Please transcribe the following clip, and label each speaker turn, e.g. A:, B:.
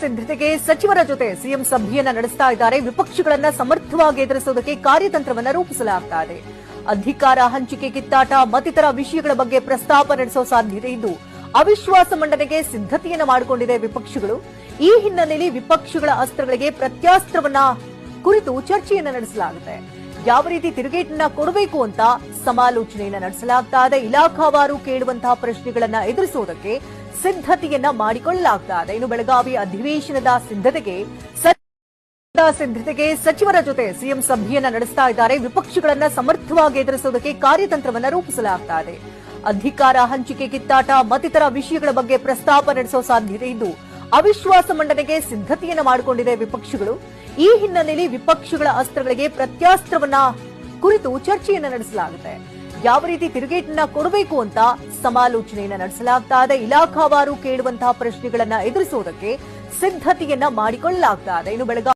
A: ಸಿದ್ಧತೆಗೆ ಸಚಿವರ ಜೊತೆ ಸಿಎಂ ಸಭೆಯನ್ನ ನಡೆಸ್ತಾ ಇದ್ದಾರೆ. ವಿಪಕ್ಷಗಳನ್ನ ಸಮರ್ಥವಾಗಿ ಎದುರಿಸುವುದಕ್ಕೆ ಕಾರ್ಯತಂತ್ರವನ್ನ ರೂಪಿಸಲಾಗ್ತಾ ಇದೆ. ಅಧಿಕಾರ ಹಂಚಿಕೆ, ಕಿತ್ತಾಟ ಮತ್ತಿತರ ವಿಷಯಗಳ ಬಗ್ಗೆ ಪ್ರಸ್ತಾಪ ನಡೆಸುವ ಸಾಧ್ಯತೆ ಇದ್ದು ಅವಿಶ್ವಾಸ ಮಂಡನೆಗೆ ಸಿದ್ಧತೆಯನ್ನ ಮಾಡಿಕೊಂಡಿದೆ ವಿಪಕ್ಷಗಳು. ಈ ಹಿನ್ನೆಲೆಯಲ್ಲಿ ವಿಪಕ್ಷಗಳ ಅಸ್ತ್ರಗಳಿಗೆ ಪ್ರತ್ಯಾಸ್ತ್ರವನ್ನ ಕುರಿತು ಚರ್ಚೆಯನ್ನ ನಡೆಸಲಾಗುತ್ತೆ. ಯಾವ ರೀತಿ ತಿರುಗೇಟನ್ನ ಕೊಡಬೇಕು ಅಂತ ಸಮಾಲೋಚನೆಯನ್ನ ನಡೆಸಲಾಗ್ತಾ ಇದೆ. ಇಲಾಖಾವಾರು ಕೇಳುವಂತಹ ಪ್ರಶ್ನೆಗಳನ್ನ ಎದುರಿಸುವುದಕ್ಕೆ ಸಿದ್ಧತೆಯನ್ನ ಮಾಡಿಕೊಳ್ಳಲಾಗ್ತಾ ಇದೆ. ಇನ್ನು ಬೆಳಗಾವಿ ಅಧಿವೇಶನದ ಸಿದ್ಧತೆಗೆ ಸಚಿವರ ಜೊತೆ ಸಿಎಂ ಸಭೆಯನ್ನ ನಡೆಸ್ತಾ ಇದ್ದಾರೆ. ವಿಪಕ್ಷಗಳನ್ನ ಸಮರ್ಥವಾಗಿ ಎದುರಿಸುವುದಕ್ಕೆ ಕಾರ್ಯತಂತ್ರವನ್ನ ರೂಪಿಸಲಾಗ್ತಾ ಇದೆ. ಅಧಿಕಾರ ಹಂಚಿಕೆ, ಕಿತ್ತಾಟ ಮತ್ತಿತರ ವಿಷಯಗಳ ಬಗ್ಗೆ ಪ್ರಸ್ತಾಪ ನಡೆಸುವ ಸಾಧ್ಯತೆ ಇದ್ದು ಅವಿಶ್ವಾಸ ಮಂಡನೆಗೆ ಸಿದ್ಧತೆಯನ್ನ ಮಾಡಿಕೊಂಡಿದೆ ವಿಪಕ್ಷಗಳು. ಈ ಹಿನ್ನೆಲೆಯಲ್ಲಿ ವಿಪಕ್ಷಗಳ ಅಸ್ತ್ರಗಳಿಗೆ ಪ್ರತ್ಯಾಸ್ತ್ರವನ್ನ ಕುರಿತು ಚರ್ಚೆಯನ್ನ ನಡೆಸಲಾಗುತ್ತೆ. ಯಾವ ರೀತಿ ತಿರುಗೇಟನ್ನ ಕೊಡಬೇಕು ಅಂತ ಸಮಾಲೋಚನೆಯನ್ನ ನಡೆಸಲಾಗ್ತಾ ಇದೆ. ಇಲಾಖಾವಾರು ಕೇಳುವಂತಹ ಪ್ರಶ್ನೆಗಳನ್ನ ಎದುರಿಸುವುದಕ್ಕೆ ಸಿದ್ಧತೆಯನ್ನ ಮಾಡಿಕೊಳ್ಳಲಾಗ್ತಾ ಇದೆ. ಇನ್ನು ಬೆಳಗಾವಿ